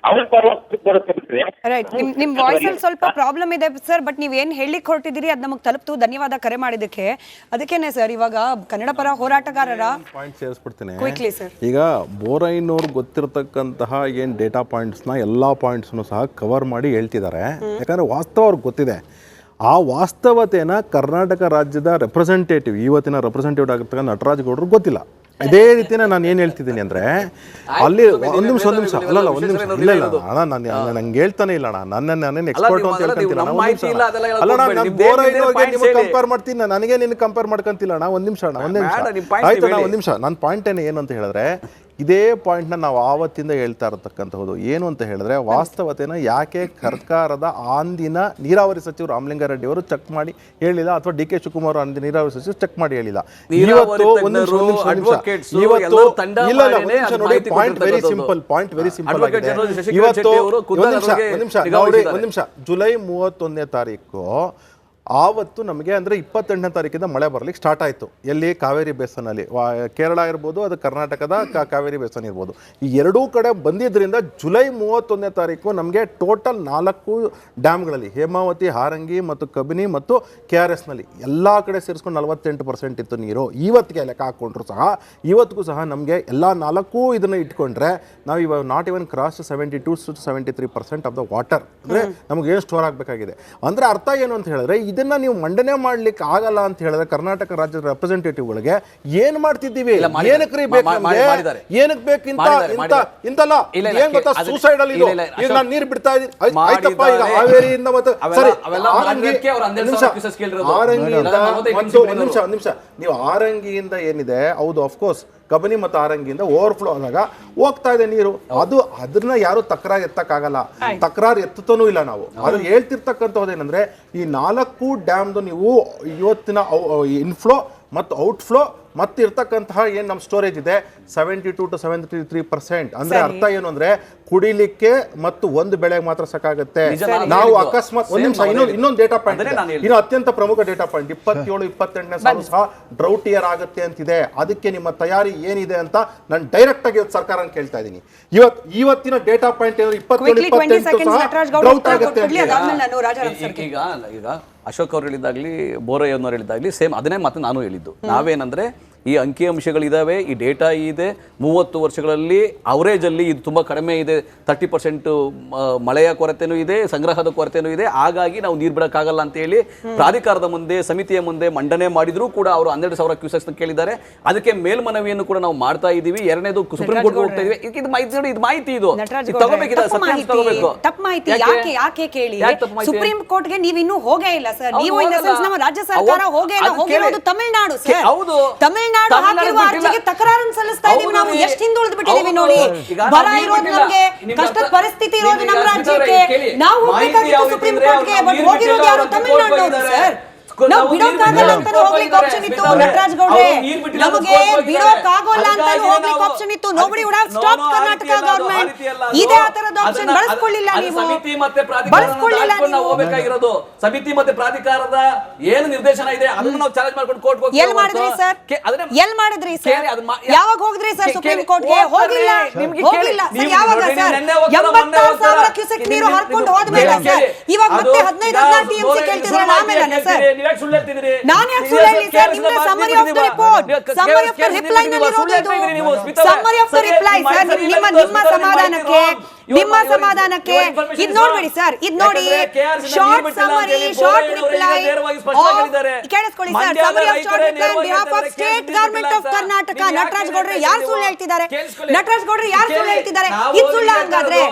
ಅವ್ರ ಬರುತ್ತೆ ಬಿಟ್ರೆ ರೈಟ್. ನಿಮ್ ವಾಯ್ಸ್ ಅಲ್ಲಿ ಸ್ವಲ್ಪ ಪ್ರಾಬ್ಲಮ್ ಇದೆ ಸರ್, ಬಟ್ ನೀವ್ ಏನ್ ಹೇಳಿಕ್ ಹೊರಟಿದ್ದೀರಿ ಅದ್ ನಮಗ್ ತಲುಪ್ತು. ಧನ್ಯವಾದ ಕರೆ ಮಾಡಿದಕ್ಕೆ. ಅದಕ್ಕೇನೆ ಸರ್ ಇವಾಗ ಕನ್ನಡ ಪರ ಹೋರಾಟಗಾರರ ಪಾಯಿಂಟ್ ಸೇರಿಸ್ಬಿಡ್ತೀನಿ. Quickly sir. ಈಗ ಬೋರೈನವ್ರು ಗೊತ್ತಿರತಕ್ಕಂತಹ ಏನು ಡೇಟಾ ಪಾಯಿಂಟ್ಸ್ನ ಎಲ್ಲ ಪಾಯಿಂಟ್ಸ್ನು ಸಹ ಕವರ್ ಮಾಡಿ ಹೇಳ್ತಿದ್ದಾರೆ. ಯಾಕಂದರೆ ವಾಸ್ತವ ಅವ್ರಿಗೆ ಗೊತ್ತಿದೆ. ಆ ವಾಸ್ತವತೆನ ಕರ್ನಾಟಕ ರಾಜ್ಯದ ರೆಪ್ರೆಸೆಂಟೇಟಿವ್, ಇವತ್ತಿನ ರೆಪ್ರೆಸೆಂಟೇಟಿವ್ ಆಗಿರ್ತಕ್ಕಂಥ ನಟರಾಜ್ ಗೌಡ್ರಿಗೆ ಗೊತ್ತಿಲ್ಲ. ಇದೇ ರೀತಿನ ನಾನು ಏನು ಹೇಳ್ತಿದ್ದೀನಿ ಅಂದರೆ, ಅಲ್ಲಿ ಒಂದು ನಿಮಿಷ ಅಲ್ಲ ಒಂದು ನಿಮಿಷ ಇಲ್ಲ ಅಣ್ಣ, ನಾನು ನಂಗೆ ಹೇಳ್ತಾನೆ ಇಲ್ಲ ಅಣ್ಣ, ನಾನೇನು ಎಕ್ಸ್ಪರ್ಟ್ ಅಂತ ಹೇಳ್ಕೊಂತಿಲ್ಲ ಅಲ್ಲ. ನಾನು ಬೋರೈನವ್ರಿಗೆ ನಿಮಗೆ ಕಂಪೇರ್ ಮಾಡ್ತೀನಿ, ನನಗೆ ನಿನಗೆ ಕಂಪೇರ್ ಮಾಡ್ಕೊಂತಿಲ್ಲ ಅಣ್ಣ. ಒಂದು ನಿಮಿಷ ಆಯ್ತು ಅಣ್ಣ, ಒಂದು ನಿಮಿಷ. ನನ್ನ ಪಾಯಿಂಟ್ ಏನು ಅಂತ ಹೇಳಿದ್ರೆ, ಇದೇ ಪಾಯಿಂಟ್ನ ನಾವು ಆವತ್ತಿಂದ ಹೇಳ್ತಾ ಇರತಕ್ಕಂಥದ್ದು ಏನು ಅಂತ ಹೇಳಿದ್ರೆ, ವಾಸ್ತವತೆನ ಯಾಕೆ ಸರ್ಕಾರದ ಅಂದಿನ ನೀರಾವರಿ ಸಚಿವರು ರಾಮಲಿಂಗಾರೆಡ್ಡಿ ಅವರು ಚೆಕ್ ಮಾಡಿ ಹೇಳಿಲ್ಲ, ಅಥವಾ ಡಿ ಕೆ ಶಿವಕುಮಾರ್ ಅಂದಿನ ನೀರಾವರಿ ಸಚಿವರು ಚೆಕ್ ಮಾಡಿ ಹೇಳಿಲ್ಲ. ಇವತ್ತು ಒಂದು ನಿಮಿಷ ಇವತ್ತು ಇಲ್ಲ ನೋಡಿ, ಪಾಯಿಂಟ್ ವೆರಿ ಸಿಂಪಲ್ ಆಗಿದೆ. ಇವತ್ತು ಒಂದು ನಿಮಿಷ ಜುಲೈ 31ನೇ ತಾರೀಕು ಆವತ್ತು ನಮಗೆ ಅಂದರೆ 28ನೇ ತಾರೀಕಿಂದ ಮಳೆ ಬರಲಿಕ್ಕೆ ಸ್ಟಾರ್ಟ್ ಆಯಿತು. ಎಲ್ಲಿ? ಕಾವೇರಿ ಬೇಸನಲ್ಲಿ. ಕೇರಳ ಇರ್ಬೋದು, ಅದು ಕರ್ನಾಟಕದ ಕಾವೇರಿ ಬೇಸನ್ ಇರ್ಬೋದು. ಈ ಎರಡೂ ಕಡೆ ಬಂದಿದ್ದರಿಂದ ಜುಲೈ 31ನೇ ತಾರೀಕು ನಮಗೆ ಟೋಟಲ್ 4 ಡ್ಯಾಮ್ಗಳಲ್ಲಿ, ಹೇಮಾವತಿ, ಹಾರಂಗಿ ಮತ್ತು ಕಬಿನಿ ಮತ್ತು KRSನಲ್ಲಿ ಎಲ್ಲ ಕಡೆ ಸೇರಿಸ್ಕೊಂಡು 48% ಇತ್ತು ನೀರು. ಇವತ್ತಿಗೆ ಲೆಕ್ಕ ಹಾಕ್ಕೊಂಡ್ರು ಸಹ ಇವತ್ತಿಗೂ ಸಹ ನಮಗೆ ಎಲ್ಲ 4 ಇದನ್ನು ಇಟ್ಕೊಂಡ್ರೆ ನಾವು ಇವಾಗ not even cross 72 to 73% of the water. ಅಂದರೆ ನಮಗೆ ಏನು ಸ್ಟೋರ್ ಆಗಬೇಕಾಗಿದೆ. ಅಂದರೆ ಅರ್ಥ ಏನು ಅಂತ ಹೇಳಿದ್ರೆ, ಇದನ್ನ ನೀವು ಮಂಡನೆ ಮಾಡ್ಲಿಕ್ಕೆ ಆಗಲ್ಲ ಅಂತ ಹೇಳಿದ್ರೆ ಕರ್ನಾಟಕ ರಾಜ್ಯದ ರೆಪ್ರೆಸೆಂಟೇಟಿವ್ಗಳಿಗೆ ಏನ್ ಮಾಡ್ತಿದ್ದೀವಿ? ಏನಕ್ಕೆ ಬೇಕು? ಏನಕ್ಕೆ ಬೇಕು ಇಂತಲ್ಲ? ಏನ್ ಗೊತ್ತಾ, ಸೂಸೈಡ್ ಅಲ್ಲಿ ಈಗ ನಾನು ನೀರು ಬಿಡ್ತಾ ಇದ್ದೀನಿ, ಆಯ್ತಪ್ಪ, ಈಗ ಹಾವೇರಿಯಿಂದ ಮತ್ತೆ ನಿಮಿಷ ನೀವು ಆರಂಗಿಯಿಂದ ಏನಿದೆ, ಹೌದು ಅಫ್ಕೋರ್ಸ್ ಕಬಿನಿ ಮತ್ತು ಆರಂಗಿಯಿಂದ ಓವರ್ಫ್ಲೋ ಆದಾಗ ಹೋಗ್ತಾ ಇದೆ ನೀರು. ಅದನ್ನ ಯಾರು ತಕರಾರು ಎತ್ತಕ್ಕಾಗಲ್ಲ, ತಕರಾರು ಎತ್ತನೂ ಇಲ್ಲ ನಾವು. ಅದ್ರ ಹೇಳ್ತಿರ್ತಕ್ಕಂಥದ್ದೇನೆಂದ್ರೆ, ಈ 4 ಡ್ಯಾಮ್ದು ನೀವು ಇವತ್ತಿನ ಇನ್ಫ್ಲೋ ಮತ್ತು ಔಟ್ಫ್ಲೋ ಮತ್ತೆ ಇರ್ತಕ್ಕಂತಹ ಏನು ನಮ್ಮ ಸ್ಟೋರೇಜ್ ಇದೆ 72 to 73%. ಅಂದ್ರೆ ಅರ್ಥ ಏನು ಅಂದ್ರೆ, ಕುಡಿಲಿಕ್ಕೆ ಮತ್ತು ಒಂದು ಬೆಳೆಗೆ ಮಾತ್ರ ಸಾಕಾಗುತ್ತೆ. ನಾವು ಅಕಸ್ಮಾತ್ ಒಂದು ನಿಮಿಷ ಇನ್ನೊಂದು ಡೇಟಾ ಪಾಯಿಂಟ್, ಇನ್ನು ಅತ್ಯಂತ ಪ್ರಮುಖ ಡೇಟಾ ಪಾಯಿಂಟ್, 27-28ನೇ ಸಾಲು ಸಹ ಡ್ರೌಟ್ ಇಯರ್ ಆಗುತ್ತೆ ಅಂತಿದೆ. ಅದಕ್ಕೆ ನಿಮ್ಮ ತಯಾರಿ ಏನಿದೆ ಅಂತ ನಾನು ಡೈರೆಕ್ಟ್ ಆಗಿ ಸರ್ಕಾರ ಕೇಳ್ತಾ ಇದ್ದೀನಿ. ಇವತ್ತಿನ ಡೇಟಾ ಪಾಯಿಂಟ್ ಏನು, 27-28 ಡ್ರೌಟ್ ಆಗುತ್ತೆ. ಈಗ ಅಶೋಕ್ ಅವ್ರು ಹೇಳಿದಾಗ್ಲಿ, ಬೋರಯ್ಯನವ್ರು ಹೇಳಿದಾಗ್ಲಿ ಸೇಮ್ ಅದನ್ನೇ ಮತ್ತೆ ನಾನು ಹೇಳಿದ್ದು. ನಾವೇನಂದ್ರೆ, ಈ ಅಂಕಿಅಂಶಗಳಿದ್ದಾವೆ, ಈ ಡೇಟಾ ಇದೆ. 30 ವರ್ಷಗಳಲ್ಲಿ ಅವರೇಜಲ್ಲಿ ಇದು ತುಂಬ ಕಡಿಮೆ ಇದೆ. 30% ಮಳೆಯ ಕೊರತೆನೂ ಇದೆ, ಸಂಗ್ರಹದ ಕೊರತೆನೂ ಇದೆ. ಹಾಗಾಗಿ ನಾವು ನೀರು ಬಿಡೋಕ್ಕಾಗಲ್ಲ ಅಂತ ಹೇಳಿ ಪ್ರಾಧಿಕಾರದ ಮುಂದೆ, ಸಮಿತಿಯ ಮುಂದೆ ಮಂಡನೆ ಮಾಡಿದ್ರು ಕೂಡ ಅವರು 12,000 ಕ್ಯೂಸೆಕ್ಸ್ ಕೇಳಿದ್ದಾರೆ. ಅದಕ್ಕೆ ಮೇಲ್ಮನವಿಯನ್ನು ಕೂಡ ನಾವು ಮಾಡ್ತಾ ಇದ್ದೀವಿ. ಎರಡನೇದು ಸುಪ್ರೀಂ ಕೋರ್ಟ್ ಹೋಗ್ತಾ ಇದೀವಿ. ಇದು ಮಾಹಿತಿ ಇದು ತಗೋಬೇಕಿದೆ, ಸತ್ಯಾಂಶ ತಗೋಬೇಕು. ತಪ್ಪು ಮಾಹಿತಿ ಯಾಕೆ ಕೇಳಿ, ಸುಪ್ರೀಂ ಕೋರ್ಟ್ಗೆ ನೀವು ಇನ್ನೂ ಹೋಗೇ ಇಲ್ಲ ಸರ್. ನೀವು ಇನ್ ದ ಸೆನ್ಸ್ ನಮ್ಮ ರಾಜ್ಯ ಸರ್ಕಾರ ಹೋಗೇ ಇಲ್ಲ, ಹೋಗಿರೋದು ತಮಿಳುನಾಡು ಸರ್. ಹೌದು, ತಮಿಳುನಾಡು ಹಾಕಿರುವ ಅರ್ಜಿಗೆ ತಕರಾರನ್ನು ಸಲ್ಲಿಸ್ತಾ ಇದೀವಿ ನಾವು. ಎಷ್ಟು ಹಿಂದುಳಿದು ಬಿಟ್ಟಿದೀವಿ ನೋಡಿ. ಬರ ಇರೋದು ನಮಗೆ, ಕಷ್ಟದ ಪರಿಸ್ಥಿತಿ ಇರೋದು ನಮ್ಮ ರಾಜ್ಯಕ್ಕೆ. ನಾವು ಹೋಗ್ಬೇಕಾಗಿತ್ತು ಸುಪ್ರೀಂ ಕೋರ್ಟ್ಗೆ, ಬಟ್ ಹೋಗಿರೋದು ಯಾರು? ತಮಿಳುನಾಡು ಸರ್. ನಾವು ಬಿಡೋಕ್ಕಾಗಲ್ಲ ಅಂತ ಹೋಗ್ಲಿಕ್ಕೆ ಆಪ್ಷನ್ ಇತ್ತು ನಟರಾಜ್ ಗೌಡ್ರೆ. ನಮಗೆ ಬಿಡೋಕ್ಕಾಗಲ್ಲ ಅಂತ ಹೋಗ್ಲಿಕ್ಕೆ ಆಪ್ಷನ್ ಇತ್ತು. Nobody would have stop Karnataka government. ಇದೇ ಆ ತರದ ಆಪ್ಷನ್ ಬಳಸ್ಕೊಳ್ಳಿಲ್ಲ ನೀವು. ಸಮಿತಿ ಮತ್ತೆ ಪ್ರಾಧಿಕಾರನ ಹೋಗಬೇಕಾಗಿರೋದು. ಸಮಿತಿ ಮತ್ತೆ ಪ್ರಾಧಿಕಾರದ ಏನು ನಿರ್ದೇಶನ ಇದೆ ಅದನ್ನ ನಾವು ಚಾಲೆಂಜ್ ಮಾಡ್ಕೊಂಡು ಕೋರ್ಟ್ ಹೋಗ್ತೀವಿ. ಎಲ್ಲಿ ಮಾಡಿದ್ರಿ ಸರ್? ಎಲ್ಲಿ ಮಾಡಿದ್ರಿ ಸರ್? ಯಾವಾಗ ಹೋಗಿದ್ರಿ ಸರ್ ಸುಪ್ರೀಂ ಕೋರ್ಟ್ಗೆ? ಹೋಗಿಲ್ಲ ಸರ್. ಯಾವಾಗ ಸರ್? 86,000 ಕ್ಯೂಸೆಕ್ ನೀರು ಹರ್ಕೊಂಡು ಹೋದ್ಮೇಲೆ ಸರ್ ಇವಾಗ ಮತ್ತೆ 15-16 TMC ಕೇಳ್ತಿದ್ರಲ್ಲ, ಆಮೇಲೆ ಸರ್ ನಾನು ಯಾಕೆ ಸುಳ್ಳು ಹೇಳಿ ಸರ್? ನಿಮ್ಗೆ summary of the report, summary of the reply ನಲ್ಲಿ ಇರೋದು ಇದು. Summary of the reply sir, ನಿಮ್ಮ ಸಮಾಧಾನಕ್ಕೆ ಇದು ನೋಡ್ಬೇಡಿ ಸರ್. ಇದು ನೋಡಿ, ಶಾರ್ಟ್ ಸಮ್ಮರಿ, ಶಾರ್ಟ್ ರಿಪ್ಲೈ. ಕೇಳಿಸ್ಕೊಳ್ಳಿ sir, summary of short reply on behalf of state government of Karnataka. Nataraj ಗೌಡ್ರೆ ಯಾರು ಸುಳ್ಳು ಹೇಳ್ತಿದ್ದಾರೆ? ನಟರಾಜ್ ಗೌಡ್ರೆ ಯಾರು ಸುಳ್ಳು ಹೇಳ್ತಿದ್ದಾರೆ? ಇದು ಸುಳ್ಳ ಹಂಗಾದ್ರೆ?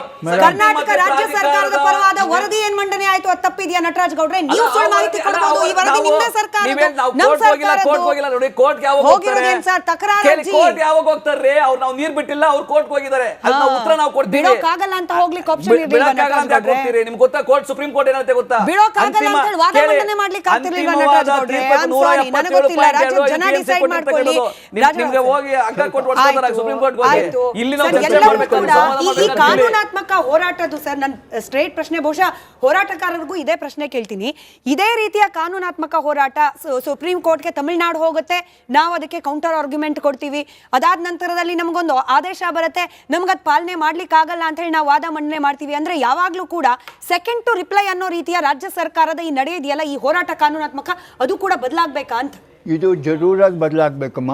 ಕರ್ನಾಟಕ ರಾಜ್ಯ ಸರ್ಕಾರದ ಪರವಾದ ವರದಿ ಏನ್ ಮಂಡನೆ ಆಯ್ತು, ಅದು ತಪ್ಪಿದ್ಯಾ ನಟರಾಜ್ ಗೌಡ್ರೆ? ನೀವು ಸುಳ್ಳು ಮಾಹಿತಿ ಕೊಡಬಹುದು. ಈ ವರದಿ ನಿಮ್ಮ ಸರ್ಕಾರದ್ದು, ನಮ್ಮ ಸರ್ಕಾರದ್ದು. Court ಹೋಗಿರೋದೇನ್ sir? ತಕರಾರು ಅರ್ಜಿ ಕೋರ್ಟ್ ಯಾವಾಗ ಹೋಗ್ತಾರೆ? ಅವ್ರು ನಾವು ನೀರು ಬಿಟ್ಟಿಲ್ಲ, ಅವ್ರು ಕೋರ್ಟ್ ಹೋಗಿದ್ದಾರೆ. ಅದನ್ನ ಉತ್ತರ ನಾವು ಕೊಡ್ತೀವಿ. ಬಿಡೋಕ್ಕಾಗಲ್ಲ ಅಂತ ಹೋಗ್ಲಿಕ್ಕೆ ಆಪ್ಷನ್ ಇರಲಿಲ್ಲ ನಟರಾಜ್ ಗೌಡ್ರೆ. ನಿಮ್ಗೆ ಗೊತ್ತಾ ಕೋರ್ಟ್, ಸುಪ್ರೀಂ ಕೋರ್ಟ್ ಏನಂತೆ ಗೊತ್ತಾ? ಬಿಡೋಕ್ಕಾಗಲ್ಲ ಅಂತ ಹೇಳಿ ವಾದ ಮಂಡನೆ ಮಾಡ್ಲಿಕ್ಕೆ ಆಗ್ತಿರ್ಲಿಲ್ಲ ನಟರಾಜ್ ಗೌಡ್ರೆ. ನನಗೆ ಗೊತ್ತಿಲ್ಲ, ರಾಜ್ಯ ಜನ ಡಿಸೈಡ್ ಮಾಡ್ಕೊಳ್ಳಿ. ನಿಮ್ಗೆ ಹೋಗಿ ಅಂಕ ಕೊಟ್ಟು ಹೊರಡ್ತಾರೆ ಸುಪ್ರೀಂ ಕೋರ್ಟ್ ಹೋಗಿ. ಇಲ್ಲಿ ನಾವು ಚರ್ಚೆ ಮಾಡಬೇಕು. ಈ ಕಾನೂನಾತ್ಮಕ ಹೋರಾಟದ್ದು ಸರ್, ನನ್ನ ಸ್ಟ್ರೇಟ್ ಪ್ರಶ್ನೆ, ಬಹುಶಃ ಹೋರಾಟಗಾರರಿಗೂ ಇದೇ ಪ್ರಶ್ನೆ ಕೇಳ್ತೀನಿ. ಇದೇ ರೀತಿಯ ಕಾನೂನಾತ್ಮಕ ಹೋರಾಟ ಸುಪ್ರೀಂ ಕೋರ್ಟ್ಗೆ ತಮಿಳುನಾಡು ಹೋಗುತ್ತೆ, ನಾವು ಅದಕ್ಕೆ ಕೌಂಟರ್ ಆರ್ಗ್ಯುಮೆಂಟ್ ಕೊಡ್ತೀವಿ. ಅದಾದ ನಂತರದಲ್ಲಿ ನಮಗೊಂದು ಆದೇಶ ಬರುತ್ತೆ, ನಮ್ಗದ್ ಪಾಲನೆ ಮಾಡ್ಲಿಕ್ಕೆ ಆಗಲ್ಲ ಅಂತ ಹೇಳಿ ನಾವು ವಾದ ಮಂಡನೆ ಮಾಡ್ತೀವಿ ಅಂದ್ರೆ ಯಾವಾಗ್ಲೂ ಕೂಡ ಸೆಕೆಂಡ್ ಟು ರಿಪ್ಲೈ ಅನ್ನೋ ರೀತಿಯ ರಾಜ್ಯ ಸರ್ಕಾರದ ಈ ನಡೆ ಇದೆಯಲ್ಲ, ಈ ಹೋರಾಟ ಕಾನೂನಾತ್ಮಕ, ಅದು ಕೂಡ ಬದಲಾಗಬೇಕಾ ಅಂತ. ಇದು ಜರೂರಾಗಿ ಬದಲಾಗಬೇಕಮ್ಮ.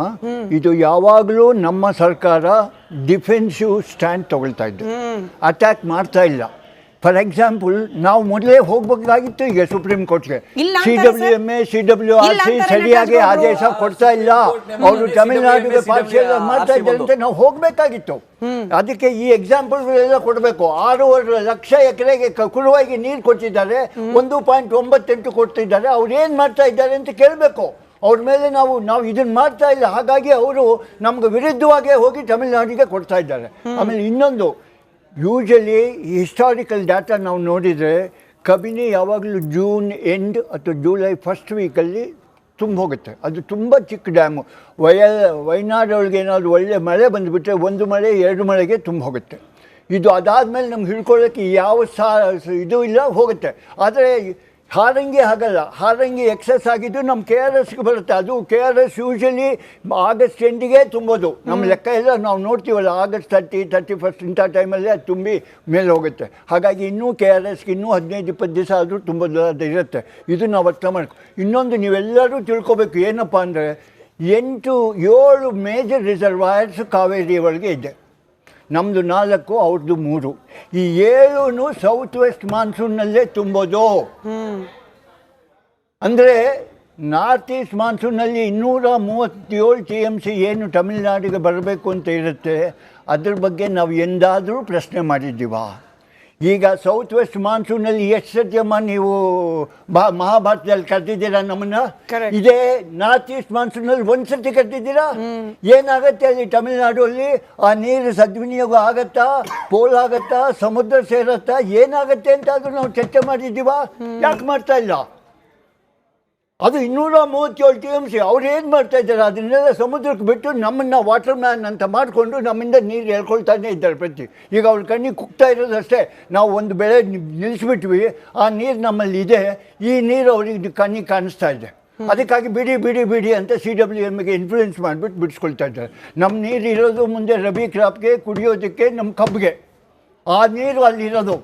ಇದು ಯಾವಾಗಲೂ ನಮ್ಮ ಸರ್ಕಾರ ಡಿಫೆನ್ಸಿವ್ ಸ್ಟ್ಯಾಂಡ್ ತಗೊಳ್ತಾ ಇದ್ದು, ಅಟ್ಯಾಕ್ ಮಾಡ್ತಾ ಇಲ್ಲ. ಫಾರ್ ಎಕ್ಸಾಂಪಲ್, ನಾವು ಮೊದಲೇ ಹೋಗ್ಬೇಕಾಗಿತ್ತು ಈಗ ಸುಪ್ರೀಂ ಕೋರ್ಟ್ಗೆ. CWMA CWRC ಸರಿಯಾಗಿ ಆದೇಶ ಕೊಡ್ತಾ ಇಲ್ಲ, ಅವರು ತಮಿಳುನಾಡಿಗೆ ಪಾರ್ಷಿಯಲ್ ಮಾಡ್ತಾ ಇದ್ದಾರೆ ಅಂತ ನಾವು ಹೋಗ್ಬೇಕಾಗಿತ್ತು. ಅದಕ್ಕೆ ಈ ಎಕ್ಸಾಂಪಲ್ ಎಲ್ಲ ಕೊಡಬೇಕು. 6.5 ಲಕ್ಷ ಎಕರೆಗೆ ಕುರುವಾಗಿ ನೀರು ಕೊಟ್ಟಿದ್ದಾರೆ, 1.98 ಕೊಡ್ತಿದ್ದಾರೆ. ಅವ್ರು ಏನು ಮಾಡ್ತಾ ಇದ್ದಾರೆ ಅಂತ ಕೇಳಬೇಕು. ಅವ್ರ ಮೇಲೆ ನಾವು ಇದನ್ನು ಮಾಡ್ತಾ ಇಲ್ಲ, ಹಾಗಾಗಿ ಅವರು ನಮ್ಗೆ ವಿರುದ್ಧವಾಗಿ ಹೋಗಿ ತಮಿಳುನಾಡಿಗೆ ಕೊಡ್ತಾ ಇದ್ದಾರೆ. ಆಮೇಲೆ ಇನ್ನೊಂದು, ಯೂಶಲಿ ಹಿಸ್ಟಾರಿಕಲ್ ಡಾಟಾ ನಾವು ನೋಡಿದರೆ ಕಬಿನಿ ಯಾವಾಗಲೂ ಜೂನ್ ಎಂಡ್ ಅಥವಾ ಜುಲೈ ಫಸ್ಟ್ ವೀಕಲ್ಲಿ ತುಂಬ ಹೋಗುತ್ತೆ. ಅದು ತುಂಬ ಚಿಕ್ಕ ಡ್ಯಾಮು. ವಯನಾಡೊಳಗೆ ಏನಾದರೂ ಒಳ್ಳೆ ಮಳೆ ಬಂದುಬಿಟ್ರೆ 1 ಮಳೆ 2 ಮಳೆಗೆ ತುಂಬ ಹೋಗುತ್ತೆ. ಇದು ಅದಾದಮೇಲೆ ನಮ್ಗೆ ಹಿಡ್ಕೊಳ್ಳೋಕ್ಕೆ ಯಾವ ಇದು ಇಲ್ಲ, ಹೋಗುತ್ತೆ. ಆದರೆ ಹಾರಂಗಿ ಹಾಗಲ್ಲ. ಹಾರಂಗಿ ಎಕ್ಸಸ್ ಆಗಿದ್ದು ನಮ್ಮ KRSಗೆ ಬರುತ್ತೆ. ಅದು KRS ಯೂಶಲಿ ಆಗಸ್ಟ್ ಎಂಡಿಗೆ ತುಂಬೋದು. ನಮ್ಮ ಲೆಕ್ಕ ಎಲ್ಲ ನಾವು ನೋಡ್ತೀವಲ್ಲ, ಆಗಸ್ಟ್ 30, 31 ಇಂಥ ಟೈಮಲ್ಲಿ ಅದು ತುಂಬಿ ಮೇಲೆ ಹೋಗುತ್ತೆ. ಹಾಗಾಗಿ ಇನ್ನೂ KRSಗೆ ಇನ್ನೂ 15-20 ದಿವಸ ಆದರೂ ತುಂಬೋದು ಇರುತ್ತೆ. ಇದು ನಾವು ಅರ್ಥ ಮಾಡ್ಕೊ. ಇನ್ನೊಂದು ನೀವೆಲ್ಲರೂ ತಿಳ್ಕೊಬೇಕು, ಏನಪ್ಪ ಅಂದರೆ 7 ಮೇಜರ್ ರಿಸರ್ವಾಯರ್ಸ್ ಕಾವೇರಿ ಒಳಗೆ ಇದೆ. ನಮ್ಮದು 4, ಅವ್ರದ್ದು 3. ಈ 7 ಸೌತ್ ವೆಸ್ಟ್ ಮಾನ್ಸೂನ್ನಲ್ಲೇ ತುಂಬೋದು. ಅಂದರೆ ನಾರ್ತ್ ಈಸ್ಟ್ ಮಾನ್ಸೂನಲ್ಲಿ 237 TMC ಏನು ತಮಿಳುನಾಡಿಗೆ ಬರಬೇಕು ಅಂತ ಇರುತ್ತೆ, ಅದ್ರ ಬಗ್ಗೆ ನಾವು ಎಂದಾದರೂ ಪ್ರಶ್ನೆ ಮಾಡಿದ್ದೀವಾ? ಈಗ ಸೌತ್ ವೆಸ್ಟ್ ಮಾನ್ಸೂನಲ್ಲಿ ಎಷ್ಟು ಸತ್ಯಮ್ಮ ನೀವು ಮಹಾಭಾರತದಲ್ಲಿ ಕರೆದಿದ್ದೀರಾ ನಮ್ಮನ್ನ? ಇದೇ ನಾರ್ತ್ ಈಸ್ಟ್ ಮಾನ್ಸೂನಲ್ಲಿ 1 ಸತಿ ಕರೆದಿದ್ದೀರಾ? ಏನಾಗತ್ತೆ ಅಲ್ಲಿ ತಮಿಳುನಾಡು ಅಲ್ಲಿ? ಆ ನೀರು ಸದ್ವಿನಿಯೋಗ ಆಗತ್ತಾ, ಪೋಲಾಗತ್ತಾ, ಸಮುದ್ರ ಸೇರತ್ತಾ, ಏನಾಗತ್ತೆ ಅಂತ ಆದರೂ ನಾವು ಚರ್ಚೆ ಮಾಡಿದ್ದೀವಾ? ಯಾಕೆ ಮಾಡ್ತಾ ಇಲ್ಲ? ಅದು 237 TMC. ಅವ್ರು ಏನು ಮಾಡ್ತಾ ಇದ್ದಾರೆ, ಅದನ್ನೆಲ್ಲ ಸಮುದ್ರಕ್ಕೆ ಬಿಟ್ಟು ನಮ್ಮನ್ನು ವಾಟರ್ ಮ್ಯಾನ್ ಅಂತ ಮಾಡಿಕೊಂಡು ನಮ್ಮಿಂದ ನೀರು ಹೇಳ್ಕೊಳ್ತಾನೆ ಇದ್ದಾರೆ ಈಗ ಅವ್ರ ಕಣ್ಣಿಗೆ ಕುಗ್ತಾ ಇರೋದಷ್ಟೇ. ನಾವು ಒಂದು ಬೆಳೆ ನಿಲ್ಲಿಸ್ಬಿಟ್ವಿ, ಆ ನೀರು ನಮ್ಮಲ್ಲಿ ಇದೆ, ಈ ನೀರು ಅವ್ರಿಗೆ ಕಣ್ಣಿಗೆ ಕಾಣಿಸ್ತಾ ಇದೆ. ಅದಕ್ಕಾಗಿ ಬಿಡಿ ಅಂತ CWMಗೆ ಇನ್ಫ್ಲೂಯೆನ್ಸ್ ಮಾಡಿಬಿಟ್ಟು ಬಿಡಿಸ್ಕೊಳ್ತಾ ಇದ್ದಾರೆ. ನಮ್ಮ ನೀರು ಇರೋದು ಮುಂದೆ ರಬಿ ಕ್ರಾಪ್ಗೆ, ಕುಡಿಯೋದಕ್ಕೆ, ನಮ್ಮ ಕಬ್ಬಿಗೆ. ಆ ನೀರು ಅಲ್ಲಿರೋದು.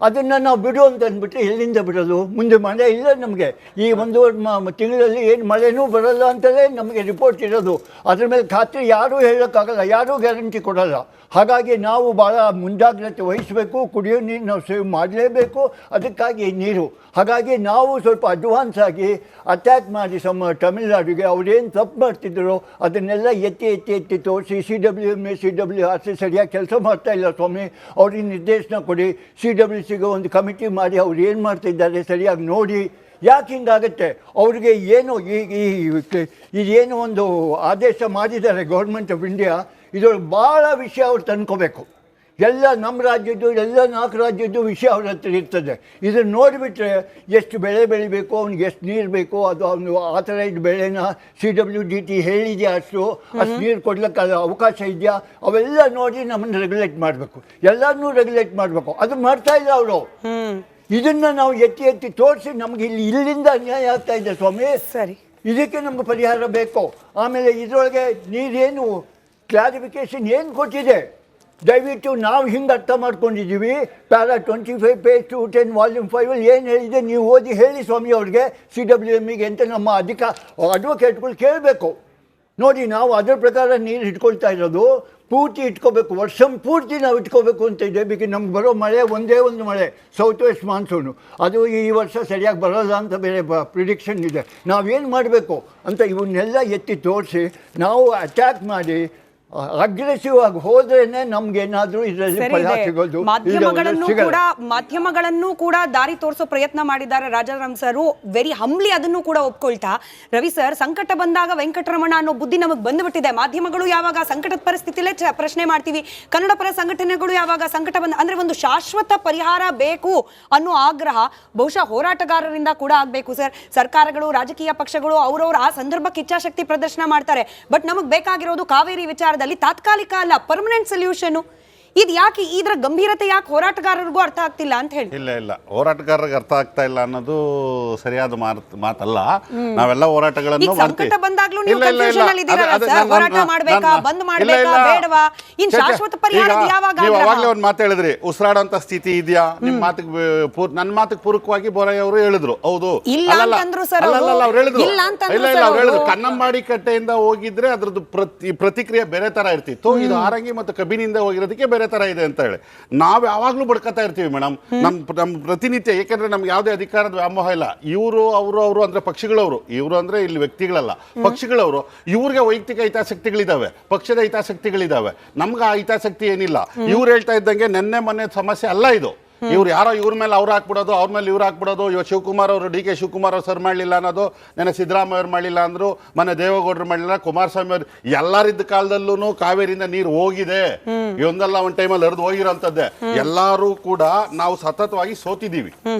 ಅದನ್ನು ನಾವು ಬಿಡು ಅಂತ ಅಂದ್ಬಿಟ್ರೆ ಎಲ್ಲಿಂದ ಬಿಡೋದು? ಮುಂದೆ ಮಳೆ ಇಲ್ಲ ನಮಗೆ. ಈ 1.5 ತಿಂಗಳಲ್ಲಿ ಏನು ಮಳೆನೂ ಬರೋಲ್ಲ ಅಂತಲೇ ನಮಗೆ ರಿಪೋರ್ಟ್ ಇರೋದು. ಅದ್ರ ಮೇಲೆ ಖಾತ್ರಿ ಯಾರೂ ಹೇಳೋಕ್ಕಾಗಲ್ಲ, ಯಾರೂ ಗ್ಯಾರಂಟಿ ಕೊಡೋಲ್ಲ. ಹಾಗಾಗಿ ನಾವು ಭಾಳ ಮುಂಜಾಗ್ರತೆ ವಹಿಸಬೇಕು. ಕುಡಿಯೋ ನೀರು ನಾವು ಸೇವ್ ಮಾಡಲೇಬೇಕು. ಅದಕ್ಕಾಗಿ ನೀರು. ಹಾಗಾಗಿ ನಾವು ಸ್ವಲ್ಪ ಅಡ್ವಾನ್ಸ್ ಆಗಿ ಅಟ್ಯಾಕ್ ಮಾಡಿ ತಮಿಳುನಾಡಿಗೆ ಅವ್ರೇನು ತಪ್ಪು ಮಾಡ್ತಿದ್ರು ಅದನ್ನೆಲ್ಲ ಎತ್ತಿ ತೋರಿಸಿ CWMA CWRC ಸರಿಯಾಗಿ ಕೆಲಸ ಮಾಡ್ತಾ ಇಲ್ಲ ಸ್ವಾಮಿ, ಅವ್ರಿಗೆ ನಿರ್ದೇಶನ ಕೊಡಿ. CWCಗೆ ಒಂದು ಕಮಿಟಿ ಮಾಡಿ ಅವ್ರು ಏನು ಮಾಡ್ತಿದ್ದಾರೆ ಸರಿಯಾಗಿ ನೋಡಿ. ಯಾಕೆ ಹಿಂಗಾಗತ್ತೆ? ಅವ್ರಿಗೆ ಏನು ಇದೇನು ಒಂದು ಆದೇಶ ಮಾಡಿದ್ದಾರೆ ಗೌರ್ಮೆಂಟ್ ಆಫ್ ಇಂಡಿಯಾ, ಇದರೊಳಗೆ ಭಾಳ ವಿಷಯ ಅವ್ರು ತಂದ್ಕೋಬೇಕು. ಎಲ್ಲ ನಮ್ಮ ರಾಜ್ಯದ್ದು, ಎಲ್ಲ 4 ರಾಜ್ಯದ್ದು ವಿಷಯ ಅವ್ರ ಹತ್ರ ಇರ್ತದೆ. ಇದನ್ನು ನೋಡಿಬಿಟ್ರೆ ಎಷ್ಟು ಬೆಳೆ ಬೆಳಿಬೇಕು, ಅವ್ನಿಗೆ ಎಷ್ಟು ನೀರು ಬೇಕು, ಅದು ಅವನು ಆ ಥರ ಇದು ಬೆಳೆನ CWDT ಹೇಳಿದೆಯಾ, ಅಷ್ಟು ನೀರು ಕೊಡ್ಲಿಕ್ಕೆ ಅವಕಾಶ ಇದೆಯಾ, ಅವೆಲ್ಲ ನೋಡಿ ನಮ್ಮನ್ನು ರೆಗ್ಯುಲೇಟ್ ಮಾಡಬೇಕು. ಎಲ್ಲರನ್ನೂ ರೆಗ್ಯುಲೇಟ್ ಮಾಡಬೇಕು. ಅದು ಮಾಡ್ತಾ ಇಲ್ಲ ಅವರು. ಇದನ್ನು ನಾವು ಎತ್ತಿ ತೋರಿಸಿ ನಮಗೆ ಇಲ್ಲಿಂದ ಅನ್ಯಾಯ ಆಗ್ತಾ ಇದೆ ಸ್ವಾಮಿ. ಸರಿ, ಇದಕ್ಕೆ ನಮ್ಗೆ ಪರಿಹಾರ ಬೇಕು. ಆಮೇಲೆ ಇದರೊಳಗೆ ನೀರೇನು ಕ್ಲಾರಿಫಿಕೇಶನ್ ಏನು ಕೊಟ್ಟಿದೆ, ದಯವಿಟ್ಟು ನಾವು ಹಿಂಗೆ ಅರ್ಥ ಮಾಡ್ಕೊಂಡಿದ್ದೀವಿ. ಪ್ಯಾರಾ 25 page 210 ವಾಲ್ಯೂಮ್ 5 ಏನು ಹೇಳಿದೆ ನೀವು ಓದಿ ಹೇಳಿ ಸ್ವಾಮಿ ಅವ್ರಿಗೆ, CWMಗೆ ಅಂತ ನಮ್ಮ ಅಡ್ವೊಕೇಟ್ಗಳು ಕೇಳಬೇಕು. ನೋಡಿ, ನಾವು ಅದರ ಪ್ರಕಾರ ನೀರು ಇಟ್ಕೊಳ್ತಾ ಇರೋದು ಪೂರ್ತಿ ಇಟ್ಕೋಬೇಕು, ವರ್ಷ ಪೂರ್ತಿ ನಾವು ಇಟ್ಕೋಬೇಕು ಅಂತ ಇದೆ. ಬೇಕಿ ನಮ್ಗೆ ಬರೋ ಮಳೆ ಒಂದೇ ಒಂದು ಮಳೆ, ಸೌತ್ ವೆಸ್ಟ್ ಮಾನ್ಸೂನು, ಅದು ಈ ವರ್ಷ ಸರಿಯಾಗಿ ಬರೋಲ್ಲ ಅಂತ ಬೇರೆ ಪ್ರಿಡಿಕ್ಷನ್ ಇದೆ. ನಾವೇನು ಮಾಡಬೇಕು ಅಂತ ಇವನ್ನೆಲ್ಲ ಎತ್ತಿ ತೋರಿಸಿ ನಾವು ಅಟ್ಯಾಕ್ ಮಾಡಿ ಅಗ್ರೆಸಿವ್ ಆಗಿ ಹೋದ್ರೇನೆ ನಮ್ಗೇನಾದ್ರೂ ಇದರಲ್ಲಿ ಫಲ ಸಿಗೋದು. ಮಾಧ್ಯಮಗಳನ್ನು ಕೂಡ ದಾರಿ ತೋರಿಸೋ ಪ್ರಯತ್ನ ಮಾಡಿದ್ದಾರೆ ರಾಜಾರಾಮ್ ಸರ್. ವೆರಿ ಹಂಬ್ಲಿ ಅದನ್ನು ಕೂಡ ಒಪ್ಕೊಳ್ತಾ, ರವಿ ಸರ್, ಸಂಕಟ ಬಂದಾಗ ವೆಂಕಟರಮಣ ಅನ್ನೋ ಬುದ್ಧಿ ನಮಗೆ ಬಂದುಬಿಟ್ಟಿದೆ. ಮಾಧ್ಯಮಗಳು ಯಾವಾಗ ಸಂಕಟದ ಪರಿಸ್ಥಿತಿಲೇ ಪ್ರಶ್ನೆ ಮಾಡ್ತೀವಿ, ಕನ್ನಡ ಪರ ಸಂಘಟನೆಗಳು ಯಾವಾಗ ಸಂಕಟ ಅಂದ್ರೆ ಒಂದು ಶಾಶ್ವತ ಪರಿಹಾರ ಬೇಕು ಅನ್ನೋ ಆಗ್ರಹ ಬಹುಶಃ ಹೋರಾಟಗಾರರಿಂದ ಕೂಡ ಆಗ್ಬೇಕು ಸರ್. ಸರ್ಕಾರಗಳು, ರಾಜಕೀಯ ಪಕ್ಷಗಳು ಅವರವ್ರ ಆ ಸಂದರ್ಭಕ್ಕೆ ಇಚ್ಛಾಶಕ್ತಿ ಪ್ರದರ್ಶನ ಮಾಡ್ತಾರೆ. ಬಟ್ ನಮಗೆ ಬೇಕಾಗಿರೋದು ಕಾವೇರಿ ವಿಚಾರ ತಾತ್ಕಾಲಿಕ ಅಲ್ಲ, ಪರ್ಮನೆಂಟ್ ಸೊಲ್ಯೂಷನ್. ಇದು ಯಾಕೆ ಇದ್ರ ಗಂಭೀರತೆ ಯಾಕೆ ಹೋರಾಟಗಾರರಿಗೂ ಅರ್ಥ ಆಗ್ತಿಲ್ಲ ಅಂತ ಹೇಳಿ. ಇಲ್ಲ ಹೋರಾಟಗಾರರಿಗೆ ಅರ್ಥ ಆಗ್ತಾ ಇಲ್ಲ ಅನ್ನೋದು ಸರಿಯಾದ ಮಾತಲ್ಲ. ನಾವೆಲ್ಲ ಹೋರಾಟಗಳನ್ನು ಸಂಕಟ ಬಂದಾಗ್ಲೂ ನೀವು ಕನ್ಫ್ಯೂಷನ್ ಅಲ್ಲಿ ಇದ್ದೀರಲ್ಲ ಸರ್, ಹೋರಾಟ ಮಾಡ್ಬೇಕಾ ಬಂದ್ ಮಾಡ್ಬೇಕಾ ಬೇಡವಾ, ಇನ್ ಶಾಶ್ವತ ಪರಿಹಾರ ಯಾವಾಗ? ನೀವು ಅವಾಗಲೇ ಒಂದು ಮಾತು ಹೇಳಿದ್ರಿ, ಉಸಿರಾಡುವಂತ ಸ್ಥಿತಿ ಇದೆಯಾ ನಿಮ್ಮ ಮಾತಿಗೆ, ನನ್ನ ಮಾತಿಗೆ ಪೂರಕವಾಗಿ ಬೋರಯ್ಯ ಅವರು ಹೇಳಿದ್ರು. ಹೌದು, ಇಲ್ಲ ಅಂತಂದ್ರು ಸರ್, ಅವ್ರು ಹೇಳಿದ್ರು. ಇಲ್ಲ ಅವ್ರು ಹೇಳಿದ್ರು ಕನ್ನಂಬಾಡಿ ಕಟ್ಟೆಯಿಂದ ಹೋಗಿದ್ರೆ ಅದ್ರದ್ದು ಪ್ರತಿಕ್ರಿಯೆ ಬೇರೆ ತರ ಇರ್ತಿತ್ತು, ಇದು ಆರಂಗಿ ಮತ್ತು ಕಬಿನಿಂದ ಹೋಗಿರೋದಕ್ಕೆ ಬೇರೆ ತರ ಇದೆ ಅಂತ ಹೇಳಿ ನಾವು ಯಾವಾಗ್ಲೂ ಬಡ್ಕತಾ ಇರ್ತೀವಿ ಮೇಡಮ್. ನಮ್ ಪ್ರತಿನಿತ್ಯ, ಯಾಕಂದ್ರೆ ನಮ್ಗೆ ಯಾವುದೇ ಅಧಿಕಾರದ ವ್ಯಾಮೋಹ ಇಲ್ಲ. ಅವರು ಅಂದ್ರೆ ಪಕ್ಷಗಳವರು, ಇವರು ಅಂದ್ರೆ ಇಲ್ಲಿ ವ್ಯಕ್ತಿಗಳಲ್ಲ, ಪಕ್ಷಗಳವರು. ಇವ್ರಿಗೆ ವೈಯಕ್ತಿಕ ಹಿತಾಸಕ್ತಿಗಳಿದಾವೆ, ಪಕ್ಷದ ಹಿತಾಸಕ್ತಿಗಳಿದಾವೆ, ನಮ್ಗೆ ಆ ಹಿತಾಸಕ್ತಿ ಏನಿಲ್ಲ. ಇವ್ರು ಹೇಳ್ತಾ ಇದ್ದಂಗೆ ನೆನ್ನೆ ಮೊನ್ನೆ ಸಮಸ್ಯೆ ಅಲ್ಲ ಇದು. ಇವ್ರು ಯಾರೋ ಇವ್ರ ಮೇಲೆ ಅವ್ರು ಹಾಕ್ಬಿಡೋದು, ಅವ್ರ ಮೇಲೆ ಇವ್ರು ಹಾಕ್ಬಿಡೋದು. ಇವಾಗ ಶಿವಕುಮಾರ್ ಅವರು, ಡಿ ಕೆ ಶಿವಕುಮಾರ್ ಅವ್ರು ಸರ್ ಮಾಡಲಿಲ್ಲ ಅನ್ನೋದು, ನೆನೆ ಸಿದ್ದರಾಮಯ್ಯ ಅವ್ರು ಮಾಡಲಿಲ್ಲ ಅಂದ್ರು, ಮೊನ್ನೆ ದೇವೇಗೌಡರು ಮಾಡಲಿಲ್ಲ, ಕುಮಾರಸ್ವಾಮಿ ಅವ್ರು, ಎಲ್ಲರಿದ್ದ ಕಾಲದಲ್ಲೂ ಕಾವೇರಿಯಿಂದ ನೀರು ಹೋಗಿದೆ. ಒಂದಲ್ಲ ಒಂದು ಟೈಮಲ್ಲಿ ಹರಿದು ಹೋಗಿರೋಂಥದ್ದೇ. ಎಲ್ಲರೂ ಕೂಡ ನಾವು ಸತತವಾಗಿ ಸೋತಿದ್ದೀವಿ.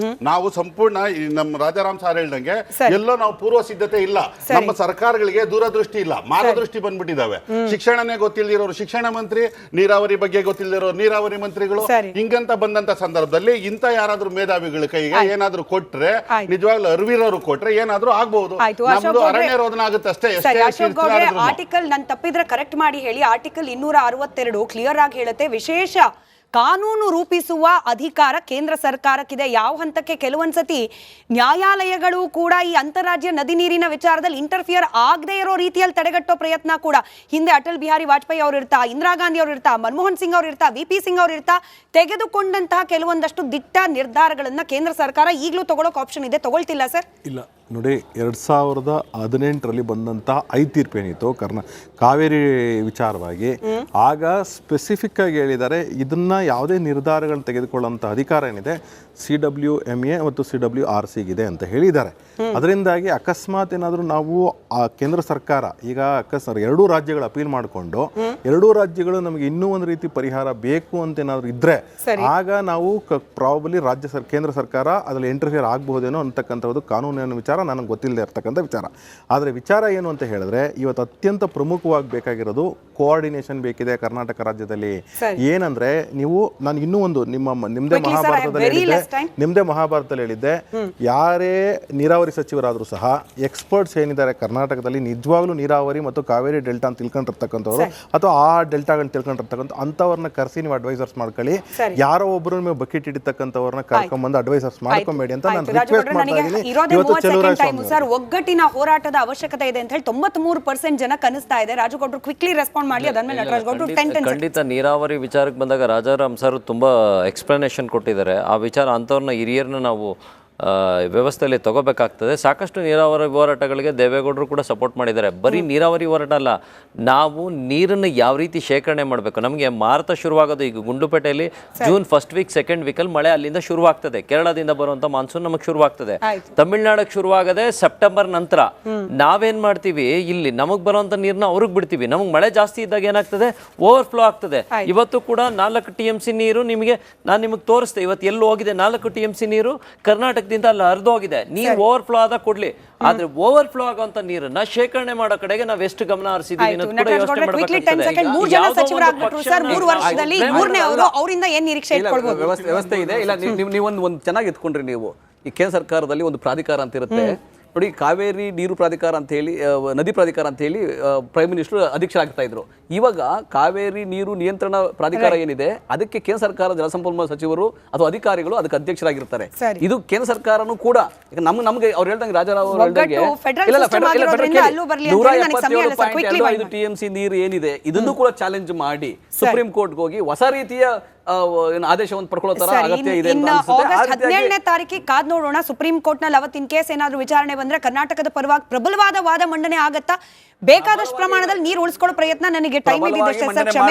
ನಾವು ಸಂಪೂರ್ಣ ನಮ್ಮ ರಾಜಾರಾಮ್ ಸಾರ್ ಹೇಳ್ದಂಗೆ ಎಲ್ಲೋ ನಾವು ಪೂರ್ವ ಸಿದ್ಧತೆ ಇಲ್ಲ. ನಮ್ಮ ಸರ್ಕಾರಗಳಿಗೆ ದೂರದೃಷ್ಟಿ ಇಲ್ಲ, ಮಾರ್ಗದೃಷ್ಟಿ ಬಂದ್ಬಿಟ್ಟಿದ್ದಾವೆ. ಶಿಕ್ಷಣನೇ ಗೊತ್ತಿಲ್ದಿರೋರು ಶಿಕ್ಷಣ ಮಂತ್ರಿ, ನೀರಾವರಿ ಬಗ್ಗೆ ಗೊತ್ತಿಲ್ದಿರೋರು ನೀರಾವರಿ ಮಂತ್ರಿಗಳು, ಹಿಂಗಂತ ಬಂದಂತ ಸಂದರ್ಭ ಇಂತ ಯಾರಾದ್ರೂ ಮೇಧಾವಿಗಳ ಕೈಗೆ ಏನಾದ್ರೂ ಕೊಟ್ರೆ, ನಿಜವಾಗ್ಲೂ ಅರಿವಿರೋರು ಕೊಟ್ರೆ ಏನಾದ್ರೂ ಆಗ್ಬಹುದು. ನಮ್ದು ಅರಣ್ಯ ರೋಧನ ಆಗುತ್ತೆ ಅಷ್ಟೇ. ಆರ್ಟಿಕಲ್ ನಾನು ತಪ್ಪಿದ್ರೆ ಕರೆಕ್ಟ್ ಮಾಡಿ ಹೇಳಿ. ಆರ್ಟಿಕಲ್ 262 ಕ್ಲಿಯರ್ ಆಗಿ ಹೇಳುತ್ತೆ, ವಿಶೇಷ ಕಾನೂನು ರೂಪಿಸುವ ಅಧಿಕಾರ ಕೇಂದ್ರ ಸರ್ಕಾರಕ್ಕಿದೆ. ಯಾವ ಹಂತಕ್ಕೆ ಕೆಲವೊಂದ್ಸತಿ ನ್ಯಾಯಾಲಯಗಳು ಕೂಡ ಈ ಅಂತಾರಾಜ್ಯ ನದಿ ನೀರಿನ ವಿಚಾರದಲ್ಲಿ ಇಂಟರ್ಫಿಯರ್ ಆಗದೆ ಇರೋ ರೀತಿಯಲ್ಲಿ ತಡೆಗಟ್ಟೋ ಪ್ರಯತ್ನ ಕೂಡ. ಹಿಂದೆ ಅಟಲ್ ಬಿಹಾರಿ ವಾಜಪೇಯಿ ಅವರು ಇರ್ತಾ, ಇಂದಿರಾ ಗಾಂಧಿ ಅವರು ಇರ್ತಾ, ಮನಮೋಹನ್ ಸಿಂಗ್ ಅವರು ಇರ್ತಾ, ವಿ ಪಿ ಸಿಂಗ್ ಅವರು ಇರ್ತಾ, ತೆಗೆದುಕೊಂಡಂತಹ ಕೆಲವೊಂದಷ್ಟು ದಿಟ್ಟ ನಿರ್ಧಾರಗಳನ್ನ ಕೇಂದ್ರ ಸರ್ಕಾರ ಈಗಲೂ ತಗೊಳ್ಳೋಕೆ ಆಪ್ಷನ್ ಇದೆ. ತಗೊಳ್ತಿಲ್ಲ ಸರ್? ಇಲ್ಲ ನೋಡಿ, 2018ರಲ್ಲಿ ಬಂದಂಥ 5 ತೀರ್ಪು ಏನಿತ್ತು ಕಾವೇರಿ ವಿಚಾರವಾಗಿ, ಆಗ ಸ್ಪೆಸಿಫಿಕ್ ಆಗಿ ಹೇಳಿದ್ದಾರೆ, ಇದನ್ನ ಯಾವುದೇ ನಿರ್ಧಾರಗಳನ್ನು ತೆಗೆದುಕೊಳ್ಳುವಂಥ ಅಧಿಕಾರ ಏನಿದೆ CWMA ಮತ್ತು CWRCಗಿದೆ ಅಂತ ಹೇಳಿದ್ದಾರೆ. ಅದರಿಂದಾಗಿ ಅಕಸ್ಮಾತ್ ಏನಾದರೂ ನಾವು ಆ ಕೇಂದ್ರ ಸರ್ಕಾರ ಈಗ ಎರಡೂ ರಾಜ್ಯಗಳು ಅಪೀಲ್ ಮಾಡಿಕೊಂಡು, ಎರಡೂ ರಾಜ್ಯಗಳು ನಮಗೆ ಇನ್ನೂ ಒಂದು ರೀತಿ ಪರಿಹಾರ ಬೇಕು ಅಂತ ಏನಾದರೂ ಇದ್ರೆ, ಆಗ ನಾವು ಪ್ರಾಬಲಿ ಕೇಂದ್ರ ಸರ್ಕಾರ ಅದರಲ್ಲಿ ಇಂಟರ್ಫಿಯರ್ ಆಗಬಹುದೇನೋ ಅಂತಕ್ಕಂಥದ್ದು ಕಾನೂನಿನ ವಿಚಾರ, ನನಗೆ ಗೊತ್ತಿಲ್ಲದೆ ಇರ್ತಕ್ಕಂಥ ವಿಚಾರ. ಆದರೆ ವಿಚಾರ ಏನು ಅಂತ ಹೇಳಿದ್ರೆ, ಇವತ್ತು ಅತ್ಯಂತ ಪ್ರಮುಖವಾಗಿ ಬೇಕಾಗಿರೋದು ಕೋಆರ್ಡಿನೇಷನ್ ಬೇಕಿದೆ ಕರ್ನಾಟಕ ರಾಜ್ಯದಲ್ಲಿ. ಏನಂದ್ರೆ ನೀವು, ನಾನು ಇನ್ನೂ ಒಂದು ನಿಮ್ಮದೇ ಮಹಾಭಾರತದಲ್ಲಿ ಹೇಳಿದ್ದೆ, ಯಾರೇ ನೀರಾವರಿ ಸಚಿವರಾದರೂ ಸಹ ಎಕ್ಸ್ಪರ್ಟ್ಸ್ ಏನಿದ್ದಾರೆ ಕರ್ನಾಟಕದಲ್ಲಿ ನಿಜವಾಗ್ಲೂ ನೀರಾವರಿ ಮತ್ತು ಕಾವೇರಿ ಡೆಲ್ಟಾ ಅಂತ ತಿಳ್ಕೊಂಡಿರ್ತಕ್ಕಂಥವ್ರು, ಅಥವಾ ಆ ಡೆಲ್ಟಾಗಳನ್ನ ತಿಳ್ಕೊಂಡಿರ್ತಕ್ಕಂಥ ಅಂಥವ್ರನ್ನ ಕರೆಸಿ ನೀವು ಅಡ್ವೈಸರ್ಸ್ ಮಾಡ್ಕೊಳ್ಳಿ. ಯಾರೋ ಒಬ್ಬರು ನೀವು ಬಕೆಟ್ ಹಿಡಿತಕ್ಕಂಥವ್ರನ್ನ ಕರ್ಕೊಂಡ್ಬಂದು ಅಡ್ವೈಸರ್ಸ್ ಮಾಡ್ಕೊಂಬೇಡಿ ಅಂತ ನಾನು ರಿಕ್ವೆಸ್ಟ್ ಮಾಡ್ತಾ ಇದ್ದೀನಿ. ಇವತ್ತು ಸರ್, ಒಗ್ಗಟ್ಟಿನ ಹೋರಾಟದ ಅವಶ್ಯಕತೆ ಇದೆ ಅಂತ ಹೇಳಿ 93% ಜನ ಕನಿಸ್ತಾ ಇದೆ. ರಾಜುಗೌಡರು ಕ್ವಿಕ್ಲಿ ರೆಸ್ಪಾಂಡ್ ಮಾಡಿ, ಅದಾದ್ಮೇಲೆ ನಟರಾಜ್ ಗೌಡರು 10 ಖಂಡಿತ ನೀರಾವರಿ ವಿಚಾರಕ್ಕೆ ಬಂದಾಗ ರಾಜಾರಾಮ್ ಸರ್ ತುಂಬಾ ಎಕ್ಸ್ಪ್ಲನೇಷನ್ ಕೊಟ್ಟಿದ್ದಾರೆ. ಆ ವಿಚಾರ ಅಂಥವ್ರನ್ನ ಹಿರಿಯರನ್ನ ನಾವು ವ್ಯವಸ್ಥೆಯಲ್ಲಿ ತಗೋಬೇಕಾಗ್ತದೆ. ಸಾಕಷ್ಟು ನೀರಾವರಿ ಹೋರಾಟಗಳಿಗೆ ದೇವೇಗೌಡರು ಕೂಡ ಸಪೋರ್ಟ್ ಮಾಡಿದ್ದಾರೆ. ಬರೀ ನೀರಾವರಿ ಹೋರಾಟ ಅಲ್ಲ, ನಾವು ನೀರನ್ನು ಯಾವ ರೀತಿ ಶೇಖರಣೆ ಮಾಡಬೇಕು. ನಮಗೆ ಮಾರುತ ಶುರುವಾಗೋದು ಈಗ ಗುಂಡ್ಲುಪೇಟೆಯಲ್ಲಿ ಜೂನ್ 1st ವೀಕ್ 2nd ವೀಕಲ್ಲಿ ಮಳೆ ಅಲ್ಲಿಂದ ಶುರುವಾಗ್ತದೆ. ಕೇರಳದಿಂದ ಬರುವಂಥ ಮಾನ್ಸೂನ್ ನಮಗೆ ಶುರುವಾಗ್ತದೆ. ತಮಿಳ್ನಾಡಿಗೆ ಶುರುವಾಗದೆ ಸೆಪ್ಟೆಂಬರ್ ನಂತರ. ನಾವೇನ್ ಮಾಡ್ತೀವಿ, ಇಲ್ಲಿ ನಮಗೆ ಬರುವಂಥ ನೀರನ್ನ ಅವ್ರಿಗೆ ಬಿಡ್ತೀವಿ. ನಮಗೆ ಮಳೆ ಜಾಸ್ತಿ ಇದ್ದಾಗ ಏನಾಗ್ತದೆ, ಓವರ್ಫ್ಲೋ ಆಗ್ತದೆ. ಇವತ್ತು ಕೂಡ 4 TMC ನೀರು ನಾನು ನಿಮಗೆ ತೋರಿಸ್ತೆ, ಇವತ್ತು ಎಲ್ಲಿ ಹೋಗಿದೆ 4 TMC ನೀರು ಕರ್ನಾಟಕ ಅಲ್ಲಿ ಹರಿದೋಗಿದೆ. ನೀರು ಓವರ್ಫ್ಲೋ ಆದ ಕೊಡ್ಲಿ, ಆದ್ರೆ ಓವರ್ಫ್ಲೋ ಆಗುವಂತ ನೀರನ್ನ ಶೇಖರಣೆ ಮಾಡೋ ಕಡೆಗೆ ನಾವು ಎಷ್ಟು ಗಮನ ಹರಿಸಿದೀವಿ ಅನ್ನೋದು ಕೂಡ ಯೋಚನೆ ಮಾಡಬೇಕಾಗ್ತದೆ. ವ್ಯವಸ್ಥೆ ಇದೆ. ಇಲ್ಲ, ನೀವೊಂದು ಚೆನ್ನಾಗಿ ಎತ್ಕೊಂಡ್ರಿ. ನೀವು ಈ ಕೇಂದ್ರ ಸರ್ಕಾರದಲ್ಲಿ ಒಂದು ಪ್ರಾಧಿಕಾರ ಅಂತ ಇರುತ್ತೆ ನೋಡಿ, ಕಾವೇರಿ ನೀರು ಪ್ರಾಧಿಕಾರ ಅಂತ ಹೇಳಿ, ನದಿ ಪ್ರಾಧಿಕಾರ ಅಂತ ಹೇಳಿ ಪ್ರೈಮ್ ಮಿನಿಸ್ಟರ್ ಅಧ್ಯಕ್ಷರಾಗ್ತಾ ಇದ್ರು. ಇವಾಗ ಕಾವೇರಿ ನೀರು ನಿಯಂತ್ರಣ ಪ್ರಾಧಿಕಾರ ಏನಿದೆ, ಅದಕ್ಕೆ ಕೇಂದ್ರ ಸರ್ಕಾರ ಜಲಸಂಪನ್ಮೂಲ ಸಚಿವರು ಅಥವಾ ಅಧಿಕಾರಿಗಳು ಅದಕ್ಕೆ ಅಧ್ಯಕ್ಷರಾಗಿರ್ತಾರೆ. ಇದು ಕೇಂದ್ರ ಸರ್ಕಾರನೂ ಕೂಡ ನಮ್ಗೆ ಅವ್ರು ಹೇಳ್ದಂಗೆ, ರಾಜಾರಾವ್ ಅವರು ಹೇಳ್ದಂಗೆ 177.25 TMC ನೀರು ಏನಿದೆ, ಇದನ್ನು ಕೂಡ ಚಾಲೆಂಜ್ ಮಾಡಿ ಸುಪ್ರೀಂ ಕೋರ್ಟ್ಗೆ ಹೋಗಿ ಹೊಸ ರೀತಿಯ ಆದೇಶವನ್ನು ಪಡ್ಕೊಳ್ಳೋ ತರ ಅಗತ್ಯ ಇದೆ. ಆಗಸ್ಟ್ 17ನೇ ತಾರೀಕಿಗೆ ಕಾದ್ ನೋಡೋಣ. ಸುಪ್ರೀಂ ಕೋರ್ಟ್ ನಲ್ಲಿ ಅವತ್ತಿನ ಕೇಸ್ ಏನಾದ್ರೂ ವಿಚಾರಣೆ ಬಂದ್ರೆ ಕರ್ನಾಟಕದ ಪರವಾಗಿ ಪ್ರಬಲವಾದ ವಾದ ಮಂಡನೆ ಆಗತ್ತಾ? ಬೇಕಾದಷ್ಟು ಪ್ರಮಾಣದಲ್ಲಿ ನೀರು ಉಳಿಸ್ಕೊಳ್ಳೋ ಪ್ರಯತ್ನ, ನನಗೆ ಟೈಮ್ ಇದ್ದಿದ್ದಷ್ಟೇ ಸರ್.